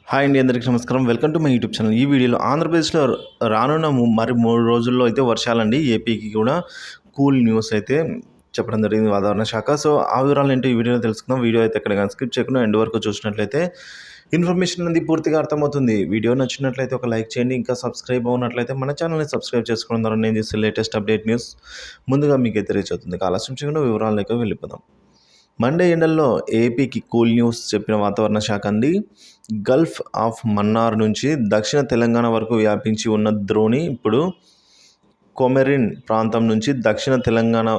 Hi అండి, అందరికీ నమస్కారం. Welcome to my YouTube channel. ఈ వీడియోలో ఆంధ్రప్రదేశ్లో రానున్న మరి 3 రోజుల్లో అయితే వర్షాలండి. ఏపీకి కూడా కూల్ న్యూస్ అయితే చెప్పడం జరిగింది వాతావరణ శాఖ. సో ఆ వివరాలు ఏంటో ఈ వీడియోలో తెలుసుకుందాం. వీడియో అయితే ఎక్కడ కానీ స్కిప్ చేయకుండా ఎండ్ వరకు చూసినట్లయితే ఇన్ఫర్మేషన్ అనేది పూర్తిగా అర్థమవుతుంది. వీడియో నచ్చినట్లయితే ఒక లైక్ చేయండి. ఇంకా సబ్స్క్రైబ్ అవునట్లయితే మన ఛానల్ని సబ్స్క్రైబ్ చేసుకోవడం ద్వారా నేను చేసే లేటెస్ట్ అప్డేట్ న్యూస్ ముందుగా మీకు అయితే రీచ్ అవుతుంది. ఆలస్యం చేయకుండా వివరాలకు వెళ్ళిపోదాం. మండే ఎండల్లో ఏపీకి కూల్ న్యూస్ చెప్పిన వాతావరణ శాఖ అండి. గల్ఫ్ ఆఫ్ మన్నార్ నుంచి దక్షిణ తెలంగాణ వరకు వ్యాపించి ఉన్న ద్రోణి ఇప్పుడు కొమెరిన్ ప్రాంతం నుంచి దక్షిణ తెలంగాణ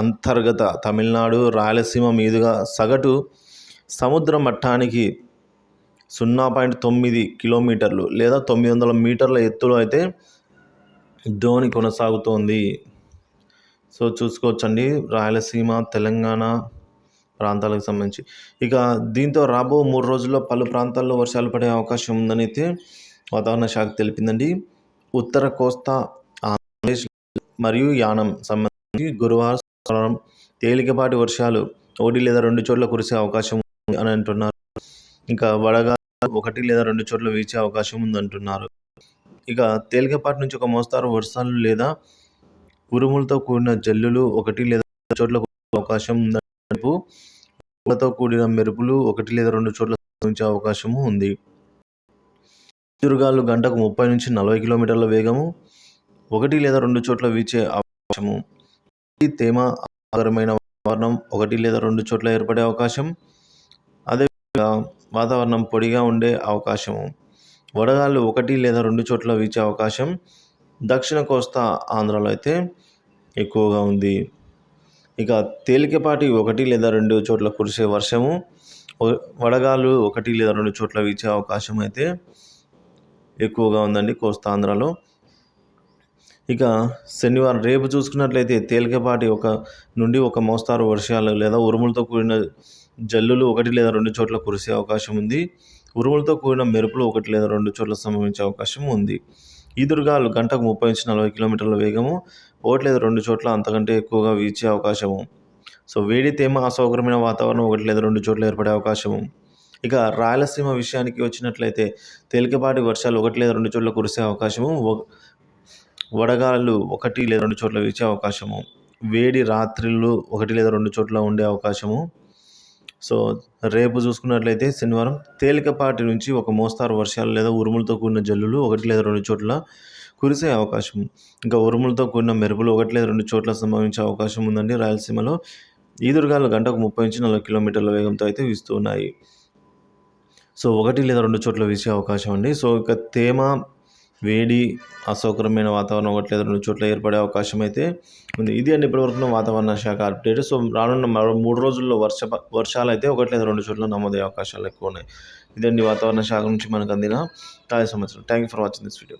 అంతర్గత తమిళనాడు రాయలసీమ మీదుగా సగటు సముద్ర మట్టానికి 0.9 కిలోమీటర్లు లేదా 900 మీటర్ల ఎత్తులో అయితే ద్రోణి కొనసాగుతోంది. సో చూసుకోవచ్చండి, రాయలసీమ తెలంగాణ ప్రాంతాలకు సంబంధించి. ఇక దీంతో రాబో 3 రోజుల్లో పలు ప్రాంతాల్లో వర్షాలు పడే అవకాశం ఉందని అయితే వాతావరణ శాఖ తెలిపిందండి. ఉత్తర కోస్తా ఆంధ్రప్రదేశ్ మరియు యానం సంబంధించి గురువారం శుక్రవారం తేలికపాటి వర్షాలు 1 లేదా 2 చోట్ల కురిసే అవకాశం ఉంది అని అంటున్నారు. ఇంకా వడగాలు 1 లేదా 2 చోట్ల వీచే అవకాశం ఉందంటున్నారు. ఇక తేలికపాటి నుంచి ఒక మోస్తారు వర్షాలు లేదా ఉరుములతో కూడిన జల్లులు 1 లేదా 2 చోట్ల కురిసే అవకాశం ఉందని, తో కూడిన మెరుపులు 1 లేదా 2 చోట్ల సంభవించే అవకాశము ఉంది. ఈదురుగాలు గంటకు 30 నుంచి 40 కిలోమీటర్ల వేగము 1 లేదా 2 చోట్ల వీచే అవకాశము. తేమ ఆధారమైన వాతావరణం 1 లేదా 2 చోట్ల ఏర్పడే అవకాశం. అదేవిధంగా వాతావరణం పొడిగా ఉండే అవకాశము. వడగాళ్ళు 1 లేదా 2 చోట్ల వీచే అవకాశం దక్షిణ కోస్తా ఆంధ్రాలో అయితే ఎక్కువగా ఉంది. ఇక తేలికపాటి 1 లేదా 2 చోట్ల కురిసే వర్షము, వడగాలు 1 లేదా 2 చోట్ల వీచే అవకాశం అయితే ఎక్కువగా ఉందండి కోస్తా ఆంధ్రాలో. ఇక శనివారం రేపు చూసుకున్నట్లయితే తేలికపాటి నుండి ఒక మోస్తారు వర్షాలు లేదా ఉరుములతో కూడిన జల్లులు 1 లేదా 2 చోట్ల కురిసే అవకాశం ఉంది. ఉరుములతో కూడిన మెరుపులు 1 లేదా 2 చోట్ల సంభవించే అవకాశం ఉంది. ఈదురుగాలు గంటకు 30 నుంచి 40 కిలోమీటర్ల వేగము 1 లేదా 2 చోట్ల అంతకంటే ఎక్కువగా వీచే అవకాశము. సో వేడి తేమ అసౌకర్యమైన వాతావరణం 1 లేదా 2 చోట్ల ఏర్పడే అవకాశము. ఇక రాయలసీమ విషయానికి వచ్చినట్లయితే తేలికపాటి వర్షాలు 1 లేదా 2 చోట్ల కురిసే అవకాశము, వడగాళ్ళు 1 లేదా 2 చోట్ల వీచే అవకాశము. వేడి రాత్రిళ్ళు 1 లేదా 2 చోట్ల ఉండే అవకాశము. సో రేపు చూసుకున్నట్లయితే శనివారం తేలికపాటి నుంచి ఒక మోస్తారు వర్షాలు లేదా ఉరుములతో కూడిన జల్లులు 1 లేదా 2 చోట్ల కురిసే అవకాశం. ఇంకా ఉరుములతో కూడిన మెరుపులు 1 లేదా 2 చోట్ల సంభవించే అవకాశం ఉందండి రాయలసీమలో. ఈదురుగాలు గంటకు 30 నుంచి 40 కిలోమీటర్ల వేగంతో అయితే వీస్తూ ఉన్నాయి. సో 1 లేదా 2 చోట్ల వీచే అవకాశం అండి. సో ఇక తేమ, వేడి, అసౌకర్యమైన వాతావరణం 1 లేదా 2 చోట్ల ఏర్పడే అవకాశం అయితే ఉంది. ఇది అండి ఇప్పటివరకు వాతావరణ శాఖ అప్డేట్. సో రానున్న 3 రోజుల్లో వర్షాలు అయితే 1 లేదా 2 చోట్ల నమోదయ్యే అవకాశాలు ఎక్కువ ఉన్నాయి. ఇదండి వాతావరణ శాఖ నుంచి మనకు అందిన తాజా సమాచారం. Thank you for watching this video.